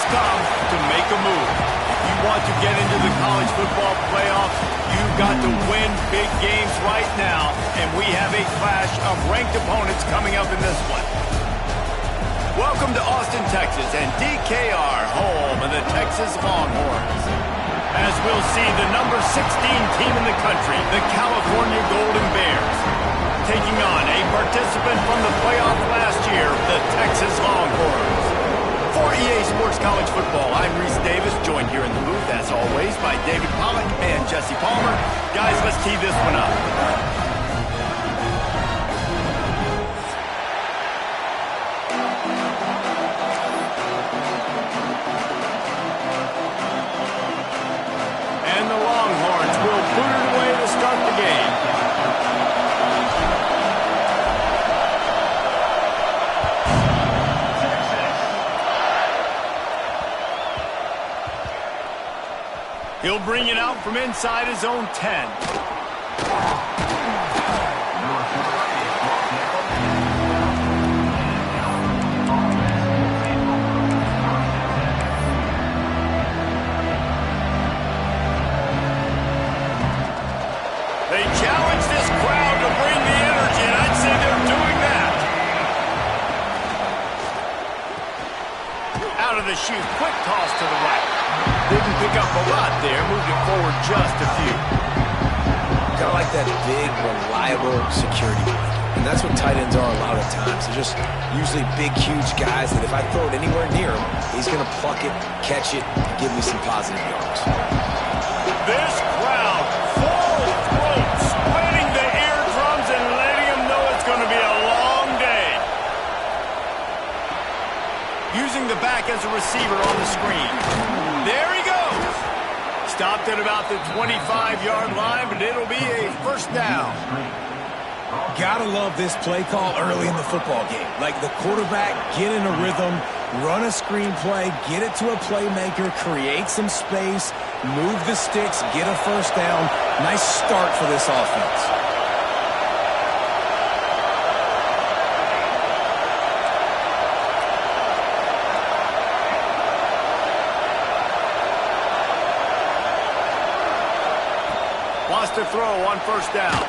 come to make a move. If you want to get into the college football playoffs, you've got to win big games right now, and we have a clash of ranked opponents coming up in this one. Welcome to Austin, Texas, and DKR, home of the Texas Longhorns. As we'll see, the number 16 team in the country, the California Golden Bears, taking on a participant from the playoff last year, the Texas Longhorns. For EA Sports College Football, I'm Reese Davis, joined here in the booth, as always, by David Pollack and Jesse Palmer. Guys, let's tee this one up. And the Longhorns will boot it away to start the game. He'll bring it out from inside his own 10. They challenge this crowd to bring the energy, and I'd say they're doing that. Out of the chute, quick toss to the right. Didn't pick up a lot there, moved it forward just a few. Kind of like that big, reliable security blanket. And that's what tight ends are a lot of times. They're just usually big, huge guys that if I throw it anywhere near him, he's going to pluck it, catch it, and give me some positive yards. This crowd, full throat, splitting the eardrums and letting them know it's going to be a long day. Using the back as a receiver on the screen. There he goes. Stopped at about the 25-yard line, but it'll be a first down. Gotta love this play call early in the football game. Like the quarterback, get in a rhythm, run a screen play, get it to a playmaker, create some space, move the sticks, get a first down. Nice start for this offense. Wants to throw on first down. And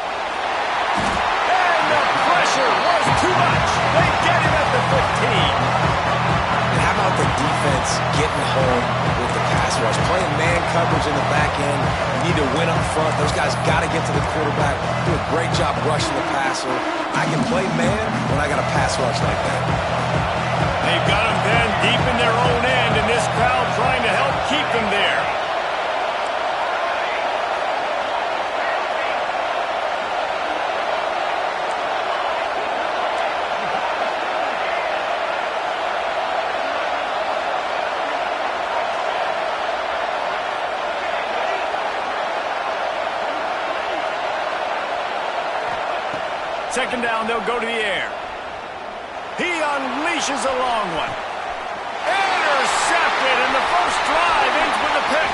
the pressure was too much. They get him at the 15. And how about the defense getting home with the pass rush? Playing man coverage in the back end. You need to win up front. Those guys got to get to the quarterback. Do a great job rushing the passer. I can play man when I got a pass rush like that. They've got him then deep in their own end, and this crowd trying to help keep them there. Second down, they'll go to the air. He unleashes a long one. Intercepted, and the first drive ends with a pick.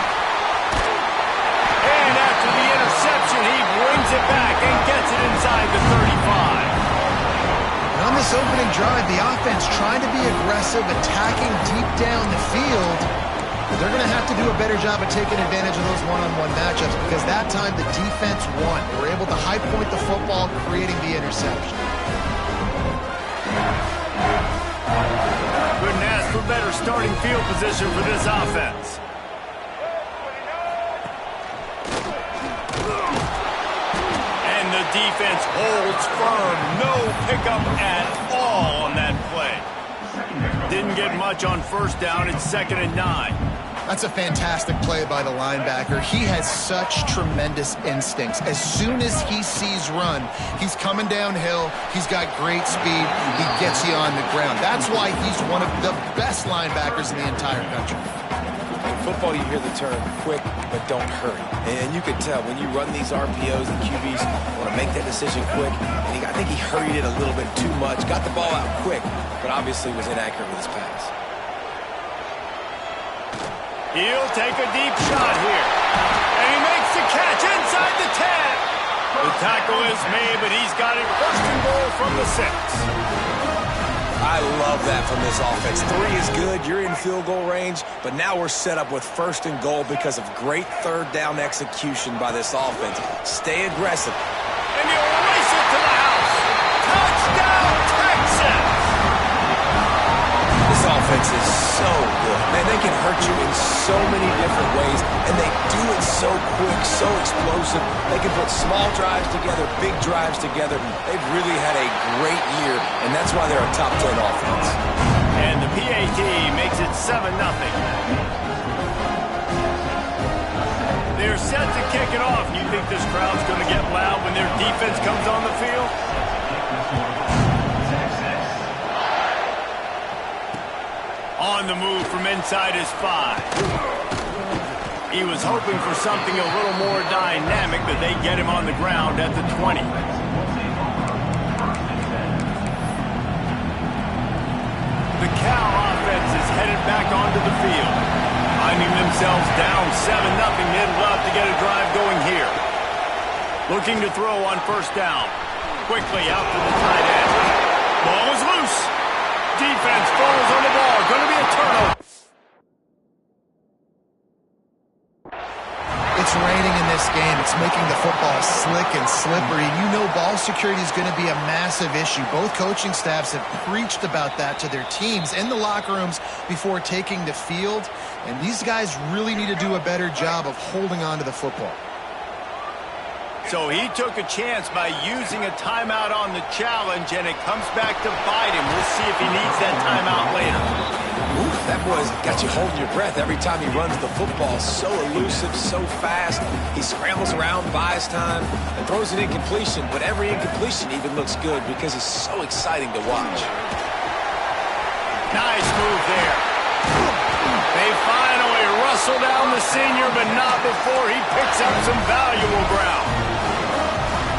And after the interception, he brings it back and gets it inside the 35. And on this opening drive, the offense trying to be aggressive, attacking deep down the field. But they're going to have to do a better job of taking advantage of those one-on-one matchups because that time the defense won. They were able to high point the football, creating the interception. Couldn't ask for better starting field position for this offense. And the defense holds firm. No pickup at all on that play. Didn't get much on first down. It's 2nd and 9. That's a fantastic play by the linebacker. He has such tremendous instincts. As soon as he sees run, he's coming downhill. He's got great speed. He gets you on the ground. That's why he's one of the best linebackers in the entire country. In football, you hear the term quick, but don't hurry. And you can tell when you run these RPOs, the QBs want to make that decision quick. And I think he hurried it a little bit too much. Got the ball out quick, but obviously was inaccurate with his pass. He'll take a deep shot here. And he makes the catch inside the 10. The tackle is made, but he's got it 1st and goal from the 6. I love that from this offense. 3 is good. You're in field goal range, but now we're set up with 1st and goal because of great 3rd down execution by this offense. Stay aggressive. And he'll race it to the house. Touchdown, Texas! This offense is so good. Man, they can hurt you in so many different ways, and they do it so quick, so explosive. They can put small drives together, big drives together. They've really had a great year, and that's why they're a top 10 offense. And the PAT makes it 7-0. They're set to kick it off. You think this crowd's going to get loud when their defense comes on the field? On the move from inside his 5. He was hoping for something a little more dynamic, but they get him on the ground at the 20. The Cal offense is headed back onto the field. Finding themselves down 7-0, they'd love to get a drive going here. Looking to throw on 1st down. Quickly out to the tight end. Ball is loose. Defense falls on the ball. Going to be a turnover. It's raining in this game. It's making the football slick and slippery. You know ball security is going to be a massive issue. Both coaching staffs have preached about that to their teams in the locker rooms before taking the field. And these guys really need to do a better job of holding on to the football. So he took a chance by using a timeout on the challenge, and it comes back to bite him. We'll see if he needs that timeout later. Ooh, that boy's got you holding your breath every time he runs the football. So elusive, so fast. He scrambles around, buys time, and throws an incompletion. But every incompletion even looks good because it's so exciting to watch. Nice move there. They finally rustle down the senior, but not before he picks up some valuable ground.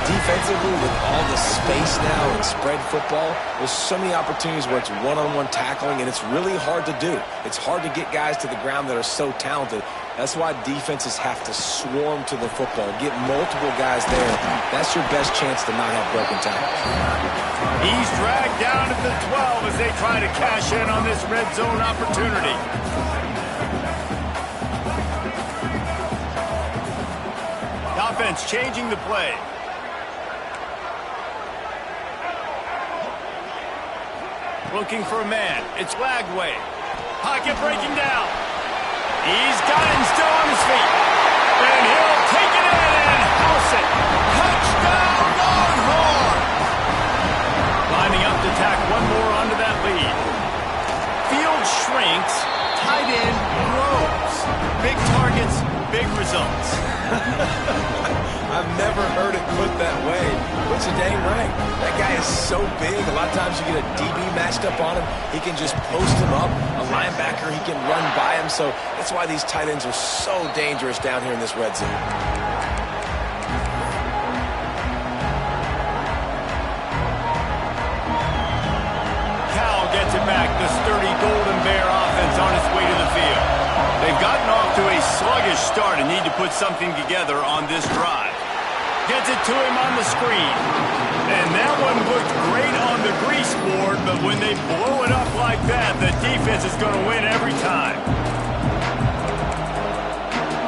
Defensively, with all the space now and spread football, there's so many opportunities where it's one-on-one tackling, and it's really hard to do. It's hard to get guys to the ground that are so talented. That's why defenses have to swarm to the football, get multiple guys there. That's your best chance to not have broken tackles. He's dragged down at the 12 as they try to cash in on this red zone opportunity. The offense changing the play. Looking for a man. It's Lagway. Pocket breaking down. He's got him still on his feet. And he'll take it in and house it. Touchdown, Longhorn! Lining up to tack one more onto that lead. Field shrinks. Tight end grows. Big targets, big results. I've never heard it put that way. But you're dang right. That guy is so big. A lot of times you get a DB matched up on him. He can just post him up. A linebacker, he can run by him. So that's why these tight ends are so dangerous down here in this red zone. Cal gets it back. The sturdy Golden Bear offense on its way to the field. They've gotten off to a sluggish start and need to put something together on this drive. Gets it to him on the screen. And that one looked great on the grease board, but when they blow it up like that, the defense is going to win every time.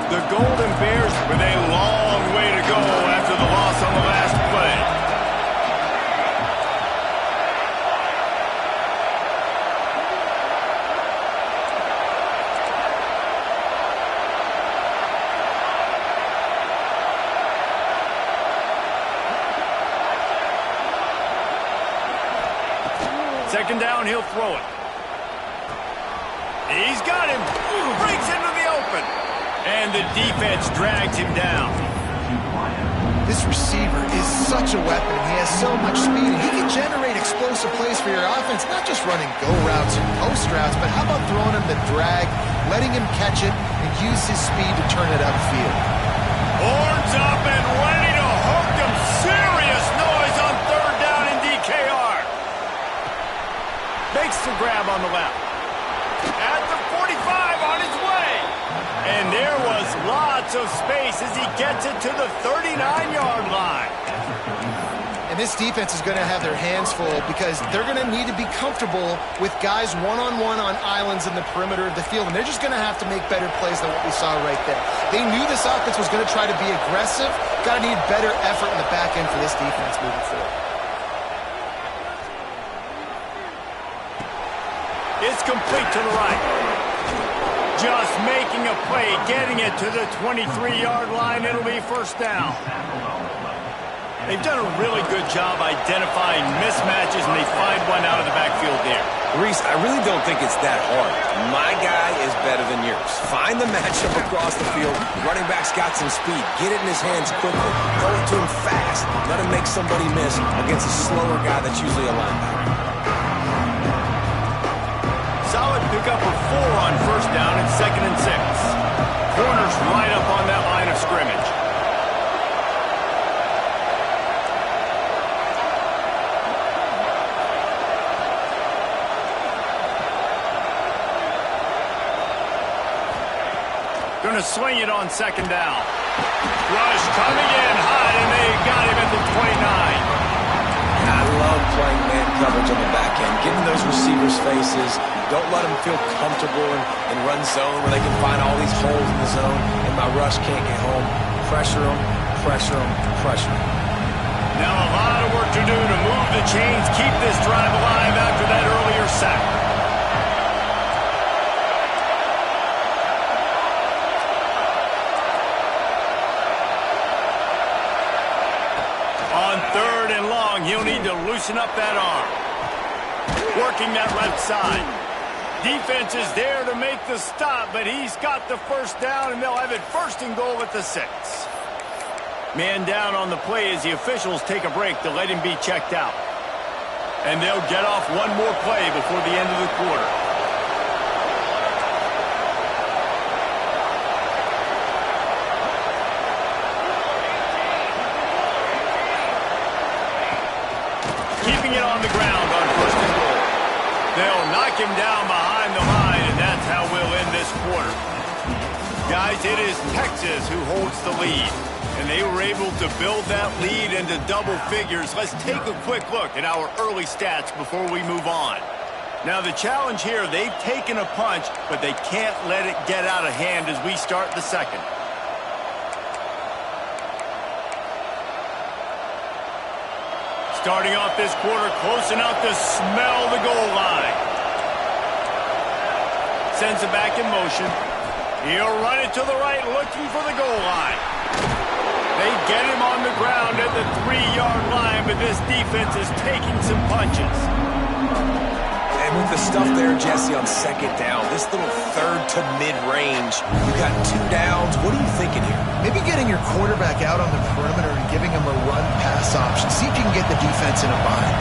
The Golden Bears with a long way to go after the loss on the last play. Second down, he'll throw it. He's got him. Breaks into the open. And the defense drags him down. This receiver is such a weapon. He has so much speed. He can generate explosive plays for your offense, not just running go routes and post routes, but how about throwing him the drag, letting him catch it, and use his speed to turn it upfield. Horns up and ready to hook him. Serious noise on third down in DKR. Makes the grab on the left. At the 45 on his way. And there was lots of space as he gets it to the 39-yard line. And this defense is going to have their hands full because they're going to need to be comfortable with guys one-on-one on islands in the perimeter of the field, and they're just going to have to make better plays than what we saw right there. They knew this offense was going to try to be aggressive. Got to need better effort in the back end for this defense moving forward. It's complete to the right. Just making a play, getting it to the 23-yard line. It'll be first down. They've done a really good job identifying mismatches, and they find one out of the backfield there. Reese, I really don't think it's that hard. My guy is better than yours. Find the matchup across the field. Running back's got some speed. Get it in his hands quickly. Throw it to him fast. Let him make somebody miss against a slower guy that's usually a linebacker. Solid pickup of 4 on first down and 2nd and 6. Corners right up on that line of scrimmage. Going to swing it on 2nd down. Rush coming in high, and they got him at the 29. I love playing man coverage on the back end, getting those receivers' faces. Don't let them feel comfortable in run zone where they can find all these holes in the zone, and my rush can't get home. Pressure them, pressure them, pressure them. Now a lot of work to do to move the chains, keep this drive alive after that earlier sack. On 3rd and long, he'll need to loosen up that arm. Working that left side. Defense is there to make the stop, but he's got the first down, and they'll have it 1st and goal at the 6. Man down on the play as the officials take a break to let him be checked out. And they'll get off one more play before the end of the quarter. Keeping it on the ground on 1st and goal. They'll knock him down behind the line, and that's how we'll end this quarter. Guys, it is Texas who holds the lead, and they were able to build that lead into double figures. Let's take a quick look at our early stats before we move on. Now, the challenge here, they've taken a punch, but they can't let it get out of hand as we start the 2nd. Starting off this quarter close enough to smell the goal line. Sends it back in motion. He'll run it to the right, looking for the goal line. They get him on the ground at the 3-yard line, but this defense is taking some punches. And with the stuff there, Jesse, on 2nd down, this little 3rd to mid-range, you got 2 downs. What are you thinking here? Maybe getting your quarterback out on the perimeter and giving him a run-pass option. See if you can get the defense in a bind.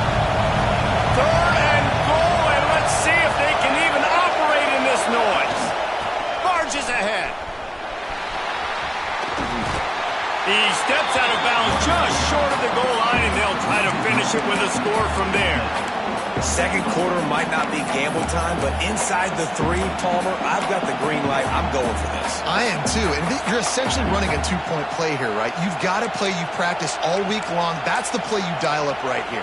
3rd and goal, and let's see if they can even operate in this noise. Barges ahead. He steps out of bounds just short of the goal line, and they'll try to finish it with a score from there. 2nd quarter might not be gamble time, but inside the 3, Palmer, I've got the green light. I'm going for this. I am too, and you're essentially running a 2-point play here, right? You've got a play you practice all week long. That's the play you dial up right here.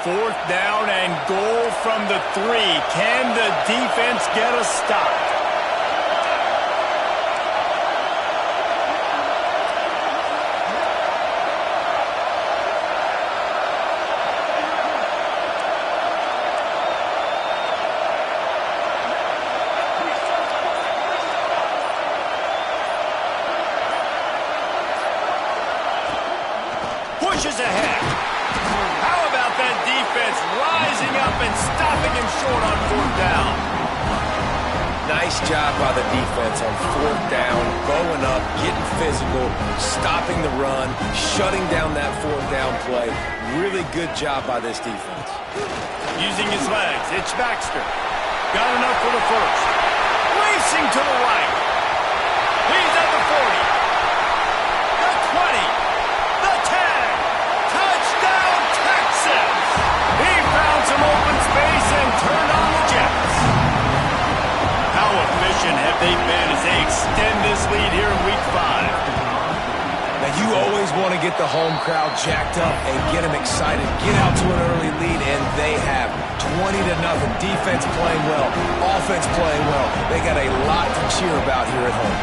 Fourth down and goal from the 3. Can the defense get a stop? Pushes ahead. How about that defense rising up and stopping him short on 4th down? Nice job by the defense on 4th down, going up, getting physical, stopping the run, shutting down that 4th down play. Really good job by this defense. Using his legs, it's Baxter. Got enough for the 1st. Racing to the right. He's at the 40. The 20. The 10. Touchdown, Texas! He found some open space and turned on the Jets. How efficient Now, you always want to get the home crowd jacked up and get them excited. Get out to an early lead, and they have 20-0. Defense playing well, offense playing well. They got a lot to cheer about here at home.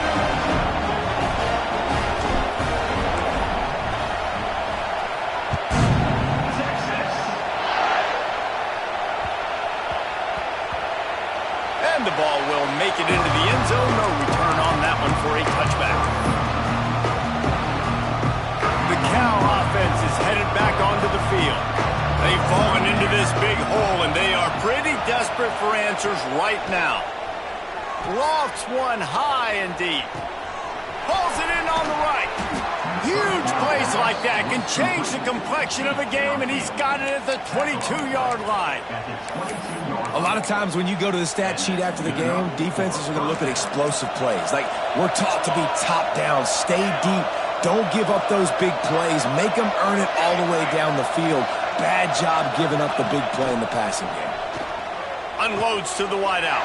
And the ball will make it into the end zone. No return on that one for a touchback. The Cal offense is headed back onto the field. They've fallen into this big hole, and they are pretty desperate for answers right now. Lofts one high and deep. Pulls it in on the right. Huge plays like that can change the complexion of a game, and he's got it at the 22-yard line. A lot of times when you go to the stat sheet after the game, defenses are going to look at explosive plays. Like, we're taught to be top down, stay deep. Don't give up those big plays. Make them earn it all the way down the field. Bad job giving up the big play in the passing game. Unloads to the wideout.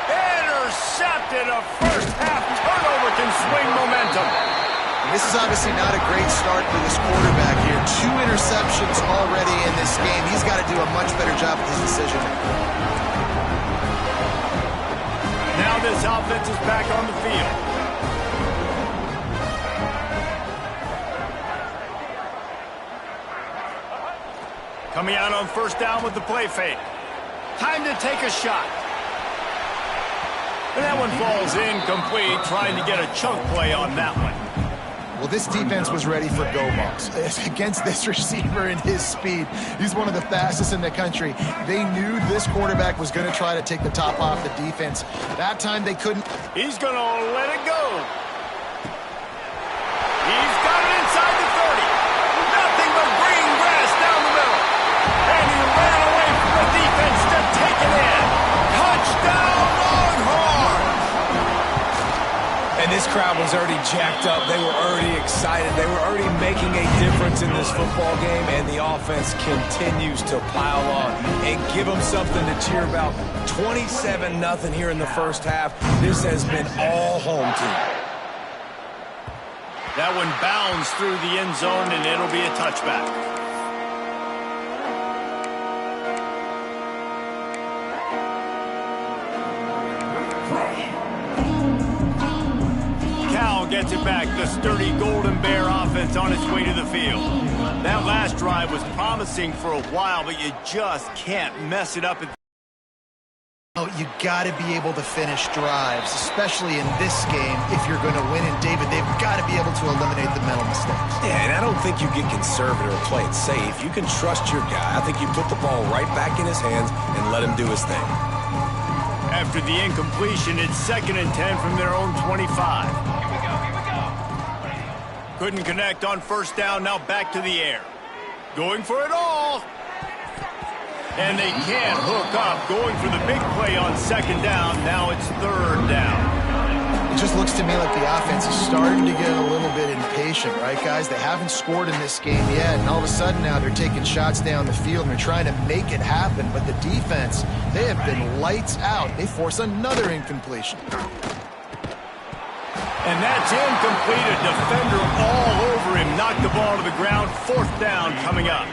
Intercepted. A first-half turnover can swing momentum. This is obviously not a great start for this quarterback here. 2 interceptions already in this game. He's got to do a much better job with his decision. Now this offense is back on the field. Coming out on first down with the play fake. Time to take a shot. And that one falls incomplete, trying to get a chunk play on that one. Well, this defense was ready for go balls. Against this receiver and his speed, he's one of the fastest in the country. They knew this quarterback was going to try to take the top off the defense. That time they couldn't. He's going to let it go. He's got it inside the 30. Nothing but green grass down the middle. And he ran away from the defense to take it in. Touchdown, Longhorns! And this crowd was already jacked up. They were already excited. They were already making a difference in this football game, and the offense continues to pile on and give them something to cheer about. 27-0 here in the first half. This has been all home team. That one bounds through the end zone, and it'll be a touchback. Cal gets it back. The sturdy Golden Bear offense on its way to the field. That last drive was promising for a while, but you just can't mess it up. Oh, you got to be able to finish drives, especially in this game if you're going to win. And David, they've got to be able to eliminate the mental mistakes. Yeah, and I don't think you get conservative or play it safe. You can trust your guy. I think you put the ball right back in his hands and let him do his thing. After the incompletion, it's 2nd and 10 from their own 25. Couldn't connect on first down, now back to the air. Going for it all. And they can't hook up. Going for the big play on 2nd down. Now it's 3rd down. It just looks to me like the offense is starting to get a little bit impatient, right, guys? They haven't scored in this game yet, and all of a sudden now they're taking shots down the field and they're trying to make it happen. But the defense, they have been lights out. They force another incompletion. And that's incomplete. A defender all over him. Knocked the ball to the ground. 4th down coming up.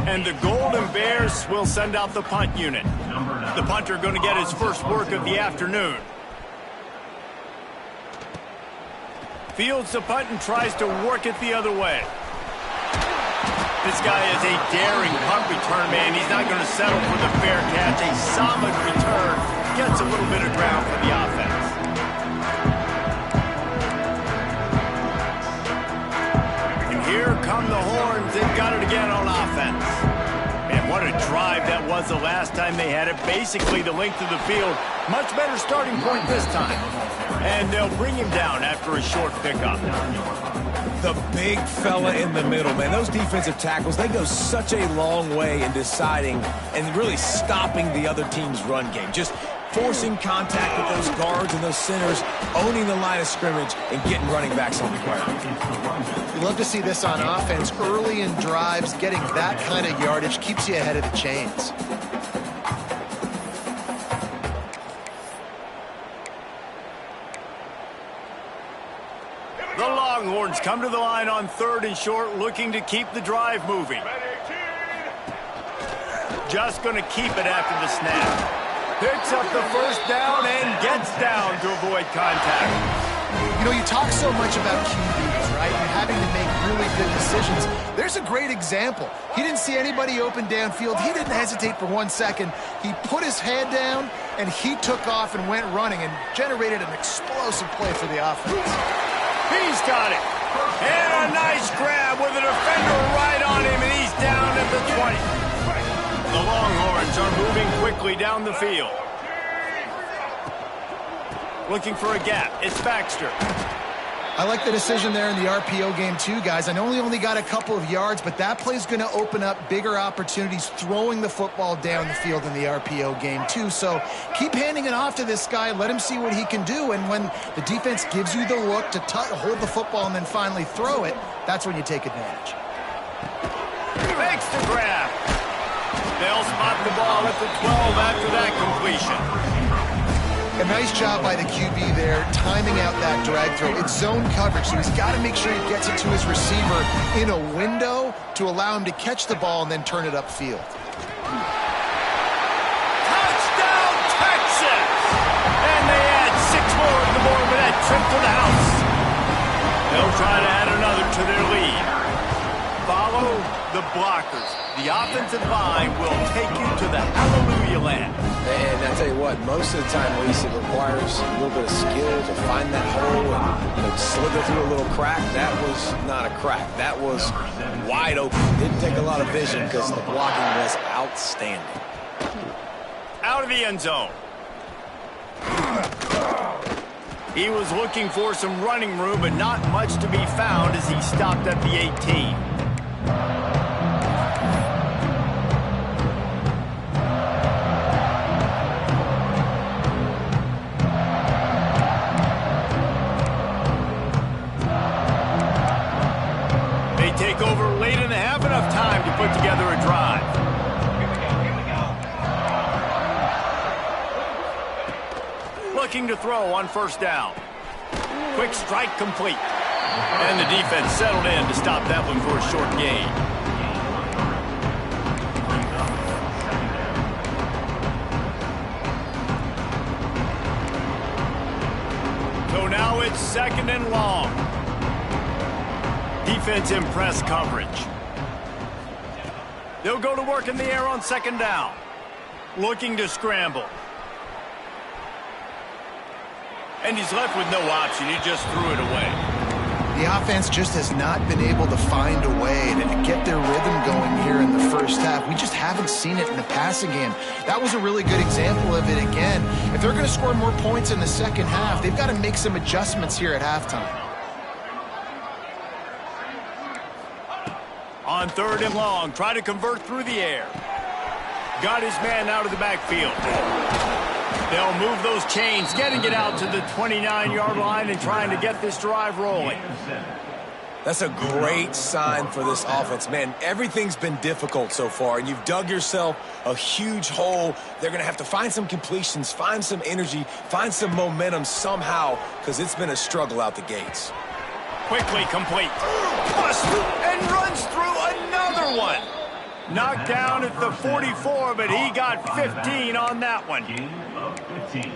And the Golden Bears will send out the punt unit. The punter going to get his first work of the afternoon. Fields the punt and tries to work it the other way. This guy is a daring punt return man. He's not going to settle for the fair catch. A solid return. Gets a little bit of ground for the offense. Here come the Horns. They've got it again on offense. And what a drive that was the last time they had it. Basically the length of the field. Much better starting point this time. And they'll bring him down after a short pickup. The big fella in the middle, man. Those defensive tackles, they go such a long way in deciding and really stopping the other team's run game. Just forcing contact with those guards and those centers, owning the line of scrimmage, and getting running backs on the ground. We love to see this on offense. Early in drives, getting that kind of yardage keeps you ahead of the chains. The Longhorns come to the line on 3rd and short, looking to keep the drive moving. Just going to keep it after the snap. Picks up the first down and gets down to avoid contact. You know, you talk so much about QBs, right? And having to make really good decisions. There's a great example. He didn't see anybody open downfield. He didn't hesitate for 1 second. He put his head down, and he took off and went running and generated an explosive play for the offense. He's got it. And a nice grab with a defender right on him, and he's down at the 20. The Longhorns are moving quickly down the field. Looking for a gap. It's Baxter. I like the decision there in the RPO game too, guys. I know he only got a couple of yards, but that play's going to open up bigger opportunities throwing the football down the field in the RPO game too. So keep handing it off to this guy. Let him see what he can do. And when the defense gives you the look to hold the football and then finally throw it, that's when you take advantage. Makes the grab. They'll spot the ball at the 12 after that completion. A nice job by the QB there, timing out that drag throw. It's zone coverage, so he's got to make sure he gets it to his receiver in a window to allow him to catch the ball and then turn it upfield. Touchdown, Texas! And they add 6 more in the morning with that trip to the house. They'll try to add another to their lead. Follow the blockers. The offensive line will take you to the hallelujah land. And I tell you what, most of the time, Reese, it requires a little bit of skill to find that hole and slither through a little crack. That was not a crack. That was wide open. Didn't take a lot of vision because the blocking was outstanding. Out of the end zone. He was looking for some running room, but not much to be found as he stopped at the 18. Take over late in the half, enough time to put together a drive. Looking to throw on 1st down. Quick strike complete. And the defense settled in to stop that one for a short gain. So now it's 2nd and long. Defense in press coverage. They'll go to work in the air on 2nd down. Looking to scramble. And he's left with no option. He just threw it away. The offense just has not been able to find a way to get their rhythm going here in the first half. We just haven't seen it in the passing game. That was a really good example of it again. If they're going to score more points in the second half, they've got to make some adjustments here at halftime. On 3rd and long, try to convert through the air. Got his man out of the backfield. They'll move those chains, getting it out to the 29-yard line and trying to get this drive rolling. That's a great sign for this offense. Man, everything's been difficult so far, and you've dug yourself a huge hole. They're going to have to find some completions, find some energy, find some momentum somehow, because it's been a struggle out the gates. Quickly complete. And runs through another one. Knocked down at the 44, but he got 15 on that one.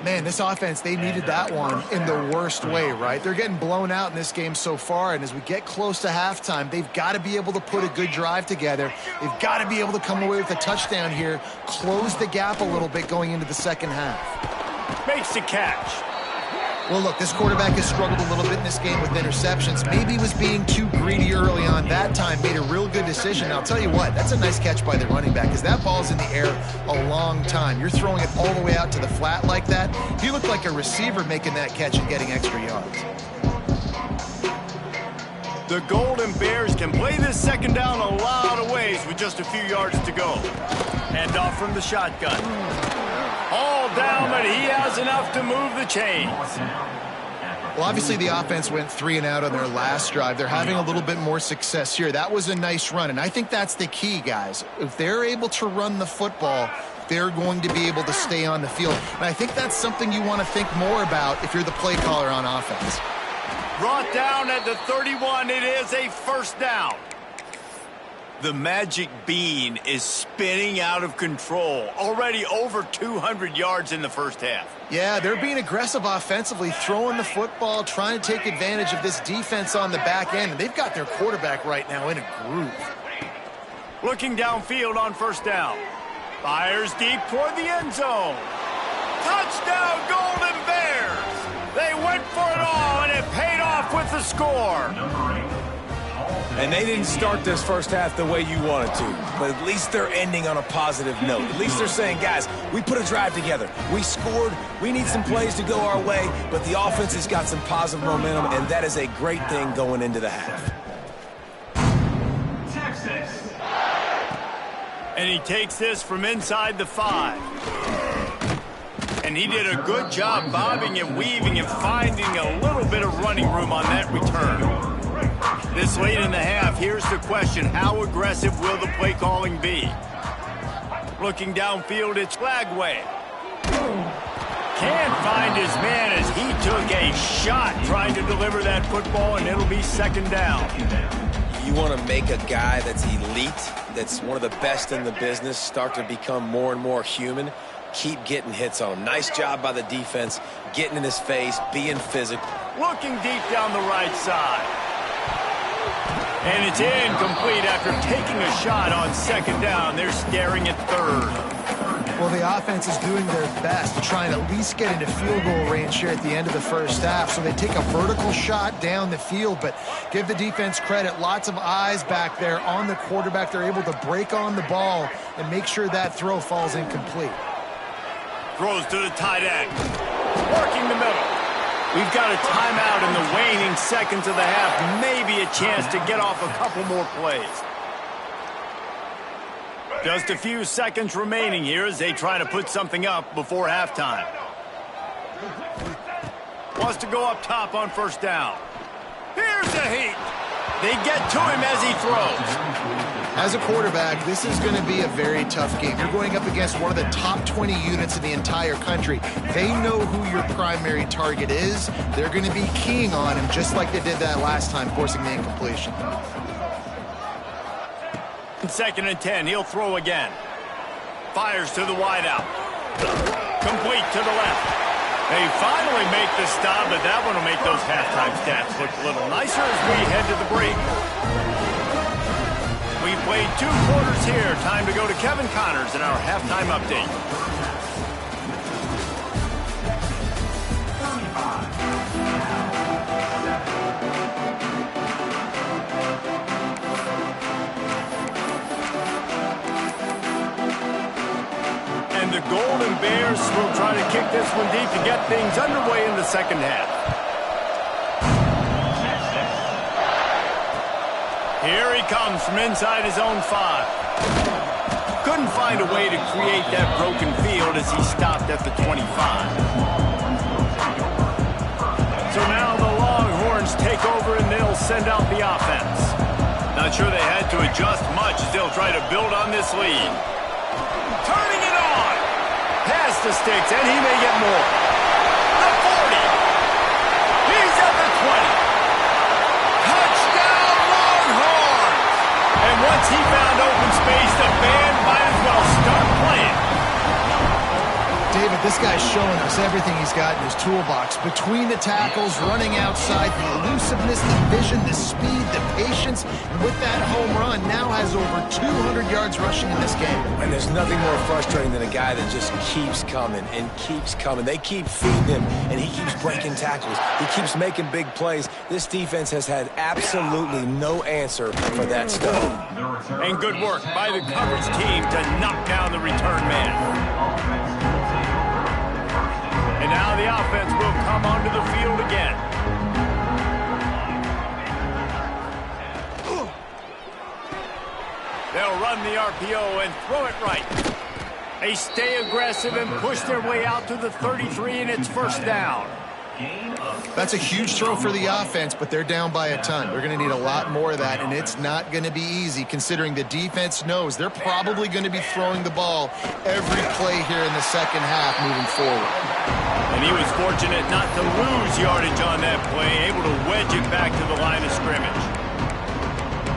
Man, this offense, they needed that one in the worst way, right? They're getting blown out in this game so far, and as we get close to halftime, they've got to be able to put a good drive together. They've got to be able to come away with a touchdown here, close the gap a little bit going into the second half. Makes the catch. Well, look, this quarterback has struggled a little bit in this game with interceptions. Maybe he was being too greedy early on. That time made a real good decision. Now, I'll tell you what, that's a nice catch by the running back because that ball's in the air a long time. You're throwing it all the way out to the flat like that. He looked like a receiver making that catch and getting extra yards. The Golden Bears can play this second down a lot of ways with just a few yards to go. Hand off from the shotgun. All down, but he has enough to move the chains. Well, obviously the offense went 3 and out on their last drive. They're having a little bit more success here. That was a nice run, and I think that's the key, guys. If they're able to run the football, they're going to be able to stay on the field. And I think that's something you want to think more about if you're the play caller on offense. Brought down at the 31. It is a first down. The magic bean is spinning out of control. Already over 200 yards in the first half. Yeah, they're being aggressive offensively, throwing the football, trying to take advantage of this defense on the back end. And they've got their quarterback right now in a groove. Looking downfield on first down. Fires deep toward the end zone. Touchdown, Golden Bears! They went for it all, and it paid off with the score. And they didn't start this first half the way you wanted to, but at least they're ending on a positive note. At least they're saying, guys, we put a drive together. We scored. We need some plays to go our way, but the offense has got some positive momentum, and that is a great thing going into the half. Texas. And he takes this from inside the 5. And he did a good job bobbing and weaving and finding a little bit of running room on that return. This late in the half, here's the question. How aggressive will the play calling be? Looking downfield, it's Lagway. Can't find his man as he took a shot trying to deliver that football, and it'll be second down. You want to make a guy that's elite, that's one of the best in the business, start to become more and more human. Keep getting hits on him. Nice job by the defense, getting in his face, being physical. Looking deep down the right side. And it's incomplete after taking a shot on second down. They're staring at third. Well, the offense is doing their best to try and at least get into field goal range here at the end of the first half. So they take a vertical shot down the field, but give the defense credit. Lots of eyes back there on the quarterback. They're able to break on the ball and make sure that throw falls incomplete. Throws to the tight end. Working the middle. We've got a timeout in the waning seconds of the half. Maybe a chance to get off a couple more plays. Just a few seconds remaining here as they try to put something up before halftime. Wants to go up top on first down. Here's the heat. They get to him as he throws. As a quarterback, this is going to be a very tough game. You're going up against one of the top 20 units in the entire country. They know who your primary target is. They're going to be keying on him just like they did that last time, forcing the incompletion. Second and 10, he'll throw again. Fires to the wideout. Complete to the left. They finally make the stop, but that one will make those halftime stats look a little nicer as we head to the break. We've played 2 quarters here. Time to go to Kevin Connors in our halftime update. And the Golden Bears will try to kick this one deep to get things underway in the second half. Here he comes from inside his own 5. Couldn't find a way to create that broken field as he stopped at the 25. So now the Longhorns take over and they'll send out the offense. Not sure they had to adjust much as they'll try to build on this lead. Turning it on. Past the sticks, and he may get more. The 40. He's at the 20. And once he found open space, the band might as well start playing. David, this guy's showing us everything he's got in his toolbox. Between the tackles, running outside, the elusiveness, the vision, the speed, the patience. And with that home run, now has over 200 yards rushing in this game. And there's nothing more frustrating than a guy that just keeps coming and keeps coming. They keep feeding him, and he keeps breaking tackles. He keeps making big plays. This defense has had absolutely no answer for that stuff. And good work by the coverage team to knock down the return man. And now the offense will come onto the field again. They'll run the RPO and throw it right. They stay aggressive and push their way out to the 33, and it's first down. That's a huge throw for the offense, but they're down by a ton. They're going to need a lot more of that, and it's not going to be easy considering the defense knows they're probably going to be throwing the ball every play here in the second half moving forward. And he was fortunate not to lose yardage on that play, able to wedge it back to the line of scrimmage.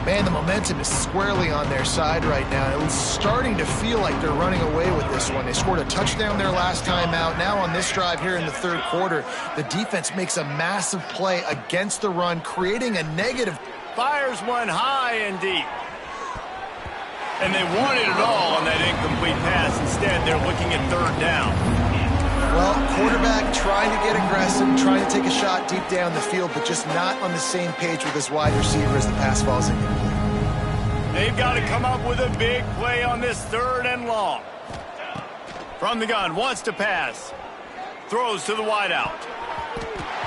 Man, the momentum is squarely on their side right now. It was starting to feel like they're running away with this one. They scored a touchdown their last time out. Now on this drive here in the third quarter, the defense makes a massive play against the run, creating a negative. Fires one high and deep. And they wanted it all on that incomplete pass. Instead, they're looking at third down. Well, quarterback trying to get aggressive, trying to take a shot deep down the field, but just not on the same page with his wide receiver as the pass falls incomplete. They've got to come up with a big play on this third and long. From the gun, wants to pass. Throws to the wideout.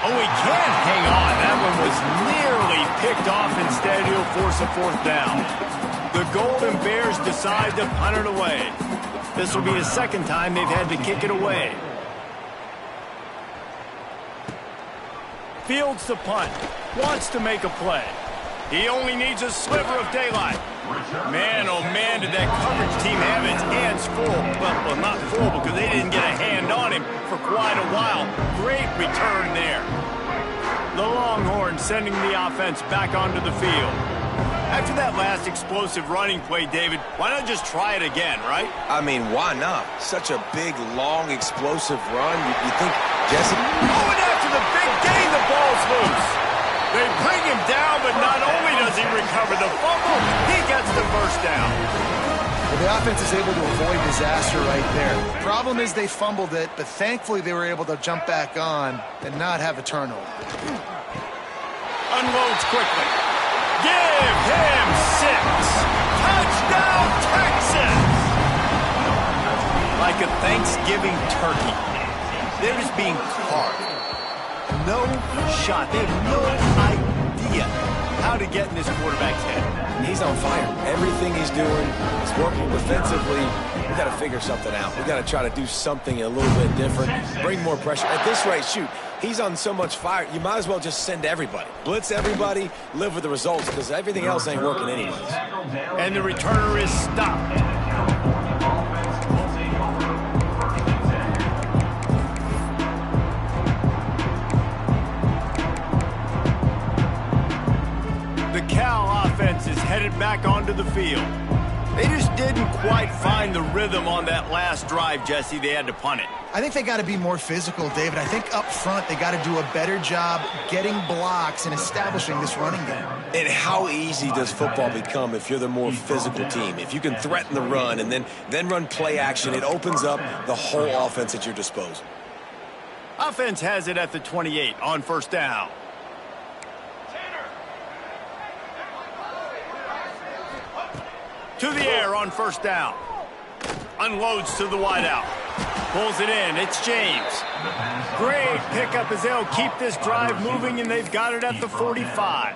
Oh, he can't hang on. That one was nearly picked off. Instead, he'll force a fourth down. The Golden Bears decide to punt it away. This will be the second time they've had to kick it away. Fields the punt. Wants to make a play. He only needs a sliver of daylight. Man, oh man, did that coverage team have its hands full. Well, not full because they didn't get a hand on him for quite a while. Great return there. The Longhorns sending the offense back onto the field. After that last explosive running play, David, why not just try it again, right? I mean, why not? Such a big, long, explosive run. You think, Jesse? Oh, and after the big gain, the ball's loose. They bring him down, but not only does he recover the fumble, he gets the first down. Well, the offense is able to avoid disaster right there. The problem is they fumbled it, but thankfully they were able to jump back on and not have a turnover. Unloads quickly. Give him 6. Touchdown, Texas! Like a Thanksgiving turkey. They're just being carved. No shot. They have no idea how to get in this quarterback's head. He's on fire. Everything he's doing is working defensively. We got to figure something out. We got to try to do something a little bit different. Bring more pressure. At this rate, shoot. He's on so much fire, you might as well just send everybody. Blitz everybody, live with the results, because everything else ain't working anyways. And the returner is stopped. The Cal offense is headed back onto the field. They just didn't quite find the rhythm on that last drive, Jesse. They had to punt it. I think they got to be more physical, David. I think up front they got to do a better job getting blocks and establishing this running game. And how easy does football become if you're the more physical team? If you can threaten the run and then run play action, it opens up the whole offense at your disposal. Offense has it at the 28 on first down. To the air on first down. Unloads to the wideout. Pulls it in. It's James. Great pickup as they'll keep this drive moving, and they've got it at the 45.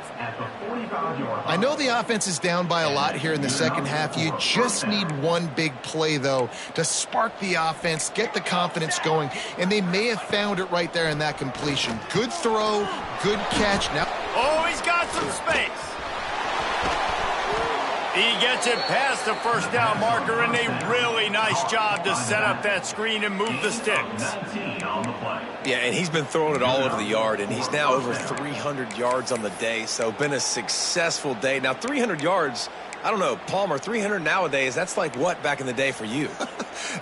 I know the offense is down by a lot here in the second half. You just need one big play, though, to spark the offense, get the confidence going, and they may have found it right there in that completion. Good throw, good catch. Now, oh, he's got some space. He gets it past the first down marker, and a really nice job to set up that screen and move the sticks. Yeah, and he's been throwing it all over the yard, and he's now over 300 yards on the day, so been a successful day. Now, 300 yards, I don't know, Palmer, 300 nowadays, that's like what back in the day for you?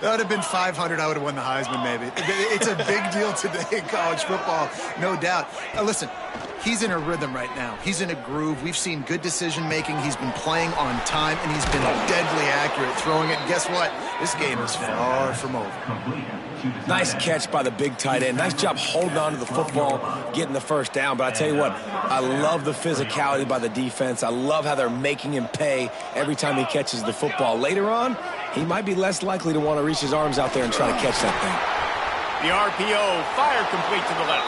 That would have been 500. I would have won the Heisman, maybe. It's a big deal today in college football, no doubt. Listen, he's in a rhythm right now. He's in a groove. We've seen good decision-making. He's been playing on time, and he's been deadly accurate throwing it. And guess what? This game is far from over. Nice catch by the big tight end. Nice job holding on to the football, getting the first down. But I tell you what, I love the physicality by the defense. I love how they're making him pay every time he catches the football. Later on, he might be less likely to want to reach his arms out there and try to catch that thing. The RPO, fire complete to the left.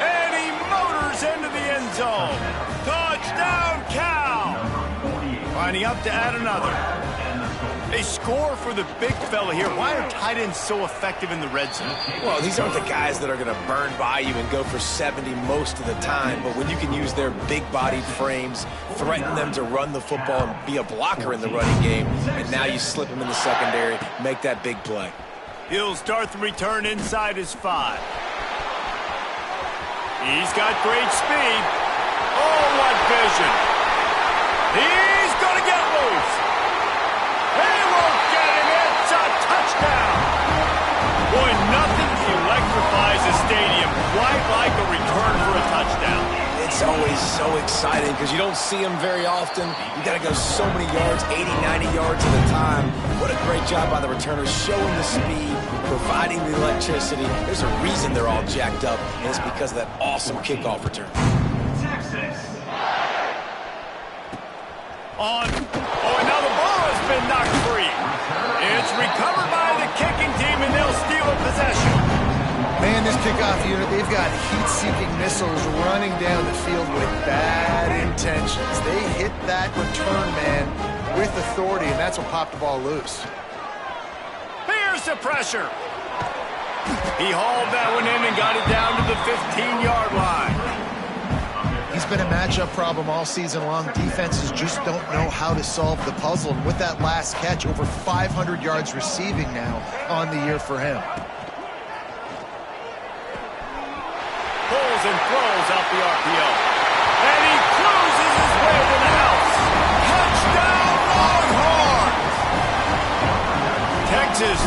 And he motors into the end zone. Touchdown, Cal! Lining up to add another. They score for the big fella here. Why are tight ends so effective in the red zone? Well, these aren't the guys that are going to burn by you and go for 70 most of the time, but when you can use their big-bodied frames, threaten them to run the football and be a blocker in the running game, and now you slip them in the secondary, make that big play. He'll start the return inside his 5. He's got great speed. Oh, what vision. He's going to get loose. He won't get him. It's a touchdown. Boy, nothing electrifies a stadium quite like a return for a touchdown. It's always so exciting because you don't see them very often. You got to go so many yards, 80, 90 yards at a time. What a great job by the returners, showing the speed, providing the electricity. There's a reason they're all jacked up, and it's because of that awesome kickoff return. And now the ball has been knocked free. It's recovered by the kicking team, and they'll steal a possession. Man, this kickoff unit, they've got heat-seeking missiles running down the field with bad intentions. They hit that return man with authority, and that's what popped the ball loose. Here's the pressure. He hauled that one in and got it down to the 15-yard line. He's been a matchup problem all season long. Defenses just don't know how to solve the puzzle. And with that last catch, over 500 yards receiving now on the year for him. Pulls and throws out the RPO. And he cruises his way to the house. Touchdown, Longhorns! Texas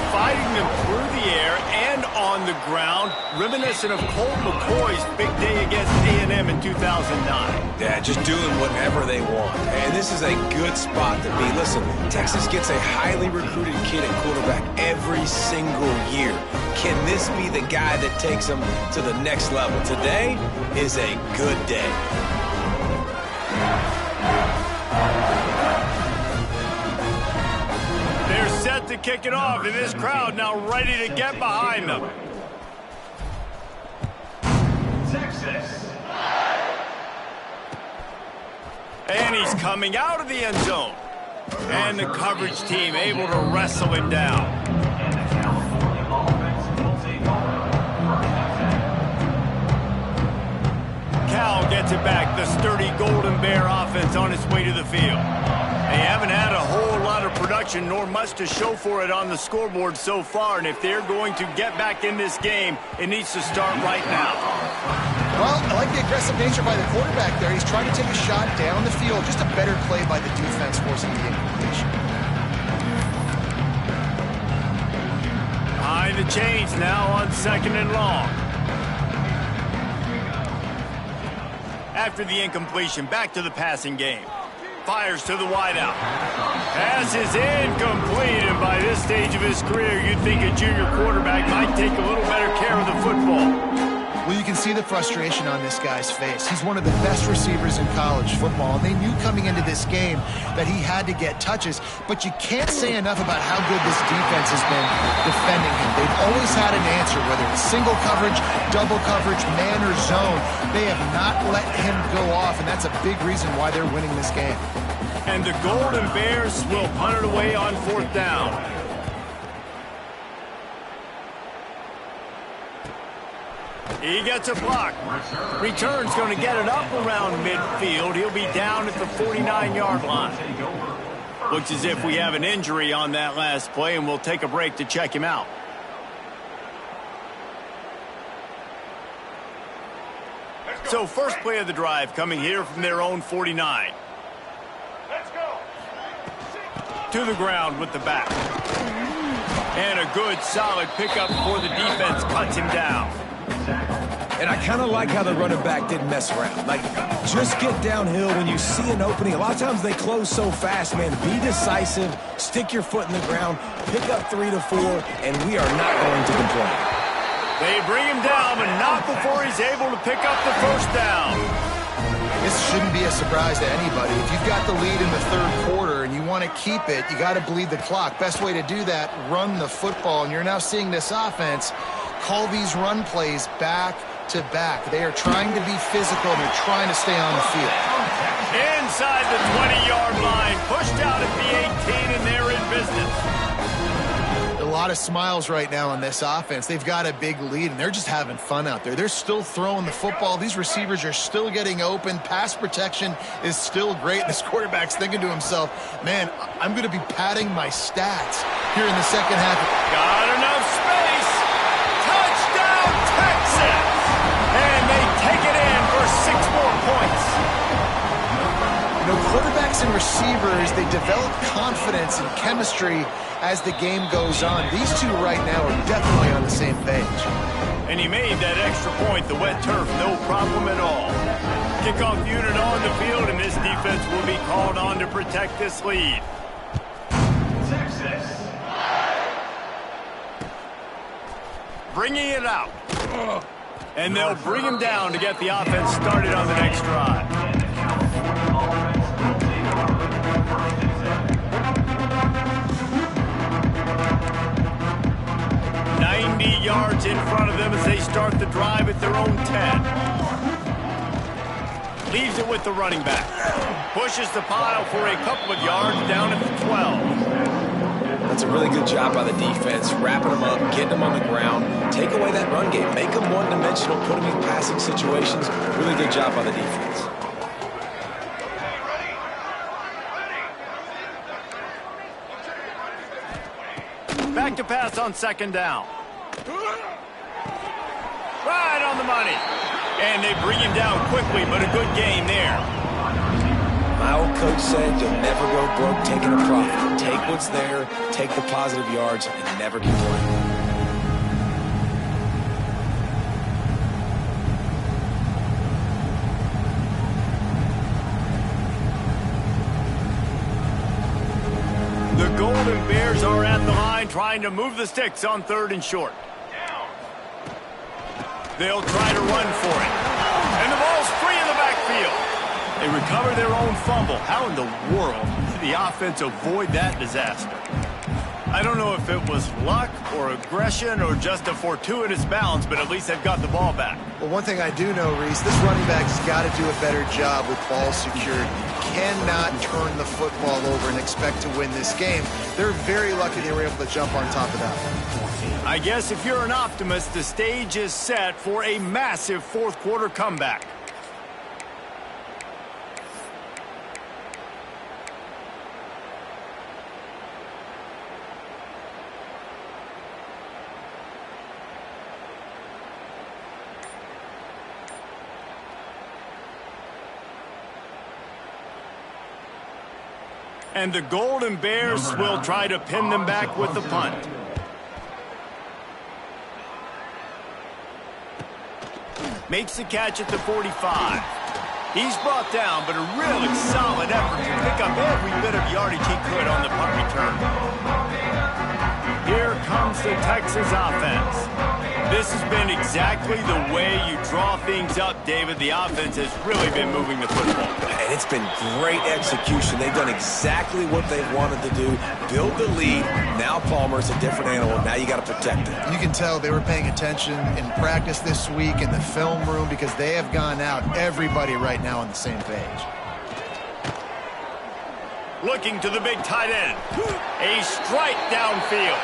fighting them through the air and on the ground, reminiscent of Colt McCoy's big day against A&M in 2009. Yeah, just doing whatever they want. And this is a good spot to be. Listen, Texas gets a highly recruited kid at quarterback every single year. Can this be the guy that takes them to the next level? Today is a good day. They're set to kick it off, and this crowd now ready to get behind them. Texas. And he's coming out of the end zone. And the coverage team able to wrestle him down. Cal gets it back. The sturdy Golden Bear offense on its way to the field. They haven't had a whole lot of production, nor much to show for it on the scoreboard so far. And if they're going to get back in this game, it needs to start right now. Well, I like the aggressive nature by the quarterback there. He's trying to take a shot down the field. Just a better play by the defense forcing the incompletion. Behind the chains now on 2nd and long. After the incompletion, back to the passing game. Fires to the wideout. Pass is incomplete, and by this stage of his career, you'd think a junior quarterback might take a little better care of the football. Well, you can see the frustration on this guy's face. He's one of the best receivers in college football, and they knew coming into this game that he had to get touches, but you can't say enough about how good this defense has been defending him. They've always had an answer, whether it's single coverage, double coverage, man or zone. They have not let him go off, and that's a big reason why they're winning this game. And the Golden Bears will punt it away on 4th down. He gets a block. Return's going to get it up around midfield. He'll be down at the 49-yard line. Looks as if we have an injury on that last play, and we'll take a break to check him out. So first play of the drive coming here from their own 49. Let's go. To the ground with the back. And a good solid pickup before the defense cuts him down. And I kind of like how the running back didn't mess around. Like, just get downhill when you see an opening. A lot of times they close so fast, man. Be decisive, stick your foot in the ground, pick up 3 to 4, and we are not going to complain. They bring him down, but not before he's able to pick up the first down. This shouldn't be a surprise to anybody. If you've got the lead in the 3rd quarter and you want to keep it, you got to bleed the clock. Best way to do that, run the football. And you're now seeing this offense call these run plays back to back. They are trying to be physical, and they're trying to stay on the field. Inside the 20-yard line, pushed out at the 18, and there lot of smiles right now on this offense. They've got a big lead, and they're just having fun out there. They're still throwing the football. These receivers are still getting open. Pass protection is still great. This quarterback's thinking to himself, man, I'm going to be padding my stats here in the second half. Got enough space. Touchdown, Texas! And they take it in for 6 more points. You know, quarterbacks and receivers, they develop confidence and chemistry as the game goes on. These two right now are definitely on the same page. And he made that extra point, the wet turf, no problem at all. Kickoff unit on the field, and this defense will be called on to protect this lead. Texas. Bringing it out. And they'll bring him down to get the offense started on the next drive. 90 yards in front of them as they start the drive at their own 10. Leaves it with the running back. Pushes the pile for a couple of yards down at the 12. That's a really good job by the defense, wrapping them up, getting them on the ground, take away that run game, make them one-dimensional, put them in passing situations. Really good job by the defense. Back to pass on second down. Right on the money. And they bring him down quickly, but a good game there. My old coach said you'll never go broke taking a profit. Take what's there, take the positive yards, and never complain. The Golden Bears are at the line trying to move the sticks on 3rd and short. They'll try to run for it. And the ball's free in the backfield. They recover their own fumble. How in the world did the offense avoid that disaster? I don't know if it was luck or aggression or just a fortuitous bounce, but at least they've got the ball back. Well, one thing I do know, Reese, this running back's got to do a better job with ball secured. Cannot turn the football over and expect to win this game. They're very lucky they were able to jump on top of that. I guess if you're an optimist, the stage is set for a massive 4th quarter comeback. And the Golden Bears will try to pin them back with the punt. Makes the catch at the 45. He's brought down, but a really solid effort to pick up every bit of yardage he could on the punt return. Here comes the Texas offense. This has been exactly the way you draw things up, David. The offense has really been moving the football. And it's been great execution. They've done exactly what they wanted to do. Build the lead. Now Palmer's a different animal. Now you got to protect it. You can tell they were paying attention in practice this week in the film room because they have gone out, everybody right now on the same page. Looking to the big tight end. A strike downfield.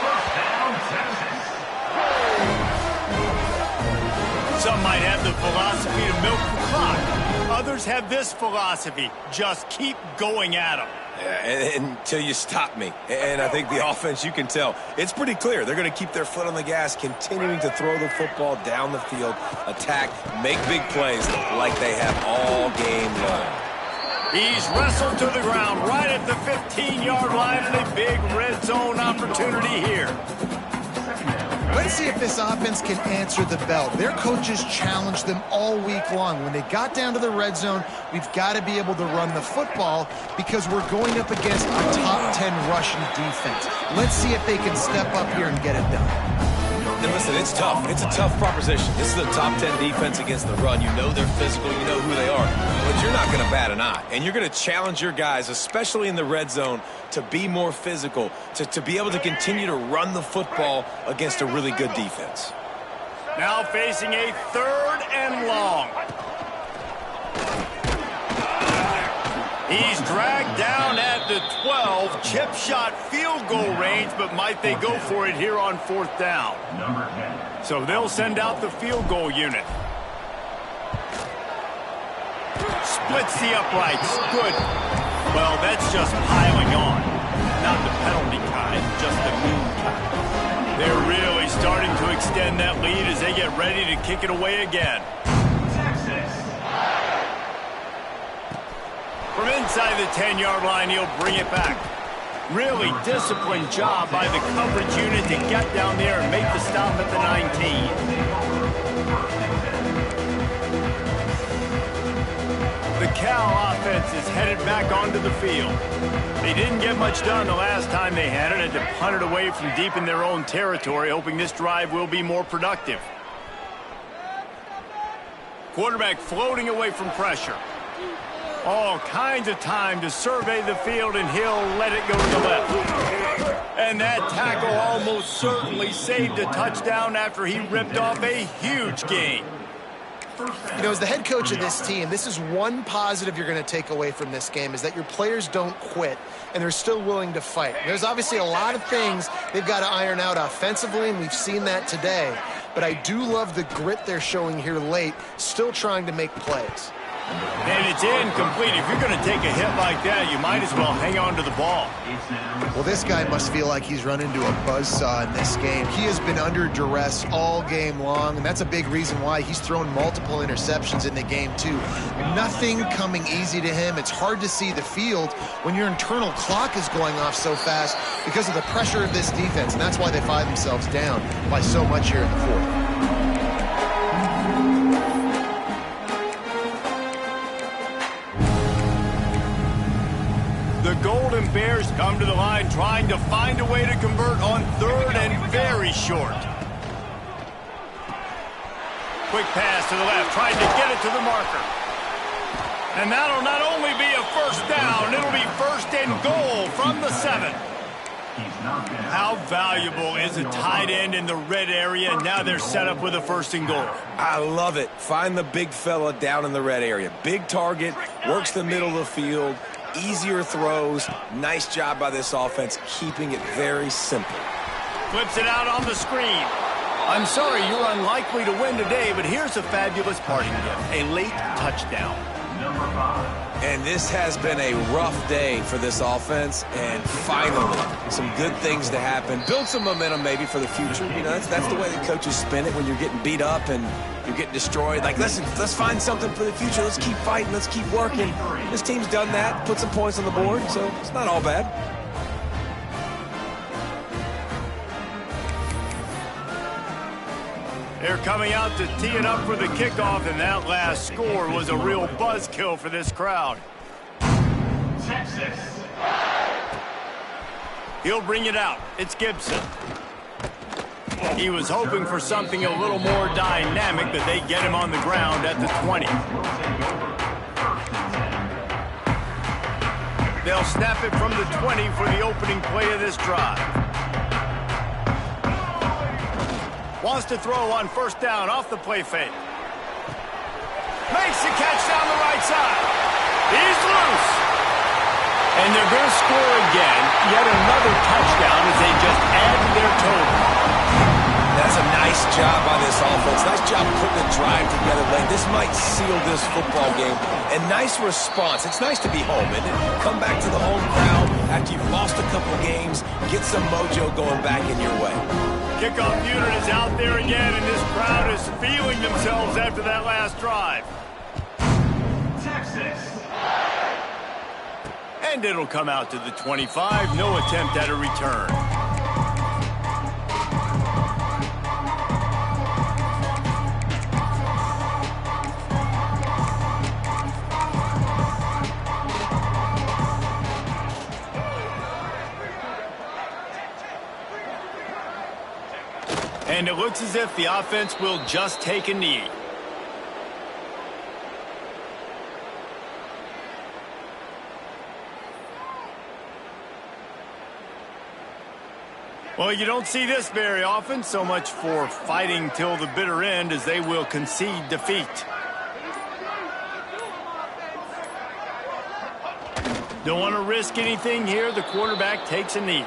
First down, Texas. Some might have the philosophy to milk the clock. Others have this philosophy. Just keep going at them. Yeah, until you stop me. And I think the offense, you can tell, it's pretty clear. They're going to keep their foot on the gas, continuing to throw the football down the field, attack, make big plays like they have all game long. He's wrestled to the ground right at the 15-yard line and a big red zone opportunity here. Let's see if this offense can answer the bell. Their coaches challenged them all week long. When they got down to the red zone, we've got to be able to run the football because we're going up against a top 10 rushing defense. Let's see if they can step up here and get it done. And listen, it's tough. It's a tough proposition. This is a top 10 defense against the run. You know they're physical. You know who they are. But you're not going to bat an eye. And you're going to challenge your guys, especially in the red zone, to be more physical, to be able to continue to run the football against a really good defense. Now facing a 3rd and long. He's dragged down at the 12, chip shot field goal range, but might they go for it here on 4th down? So they'll send out the field goal unit. Splits the uprights. Good. Well, that's just piling on. Not the penalty kind, just the mean kind. They're really starting to extend that lead as they get ready to kick it away again. From inside the 10-yard line, he'll bring it back. Really disciplined job by the coverage unit to get down there and make the stop at the 19. The Cal offense is headed back onto the field. They didn't get much done the last time they had it, and to punt it away from deep in their own territory, hoping this drive will be more productive. Quarterback floating away from pressure. All kinds of time to survey the field, and he'll let it go to the left. And that tackle almost certainly saved a touchdown after he ripped off a huge gain. You know, as the head coach of this team, this is one positive you're going to take away from this game, is that your players don't quit, and they're still willing to fight. There's obviously a lot of things they've got to iron out offensively, and we've seen that today. But I do love the grit they're showing here late, still trying to make plays. And it's incomplete. If you're going to take a hit like that, you might as well hang on to the ball. Well, this guy must feel like he's run into a buzzsaw in this game. He has been under duress all game long, and that's a big reason why he's thrown multiple interceptions in the game, too. Nothing coming easy to him. It's hard to see the field when your internal clock is going off so fast because of the pressure of this defense, and that's why they find themselves down by so much here in the 4th. The Golden Bears come to the line trying to find a way to convert on 3rd and very short. Quick pass to the left, trying to get it to the marker. And that'll not only be a 1st down, it'll be 1st and goal from the 7. How valuable is a tight end in the red area, and now they're set up with a 1st and goal. I love it. Find the big fella down in the red area. Big target, works the middle of the field. Easier throws. Nice job by this offense, keeping it very simple. Flips it out on the screen. I'm sorry, you're unlikely to win today, but here's a fabulous parting gift. A late touchdown. And this has been a rough day for this offense, and finally, some good things to happen. Build some momentum maybe for the future. You know, that's the way the coaches spin it when you're getting beat up and you're getting destroyed. Like, let's find something for the future. Let's keep fighting. Let's keep working. This team's done that, put some points on the board, so it's not all bad. They're coming out to tee it up for the kickoff, and that last score was a real buzzkill for this crowd. Texas. He'll bring it out. It's Gibson. He was hoping for something a little more dynamic, but they get him on the ground at the 20. They'll snap it from the 20 for the opening play of this drive. Wants to throw on 1st down off the play fake. Makes the catch down the right side. He's loose. And they're going to score again. Yet another touchdown as they just add to their total. That's a nice job by this offense. Nice job putting the drive together late. This might seal this football game. And nice response. It's nice to be home, isn't it? Come back to the home crowd after you've lost a couple games. Get some mojo going back in your way. Kickoff unit is out there again, and this crowd is feeling themselves after that last drive. Texas. And it'll come out to the 25. No attempt at a return. And it looks as if the offense will just take a knee. Well, you don't see this very often. So much for fighting till the bitter end, as they will concede defeat. Don't want to risk anything here. The quarterback takes a knee.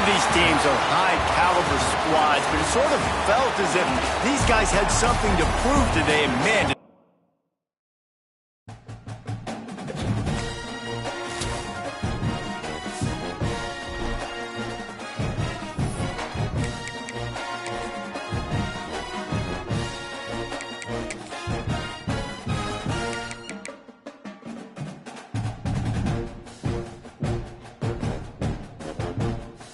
These teams are high-caliber squads, but it sort of felt as if these guys had something to prove today. And man,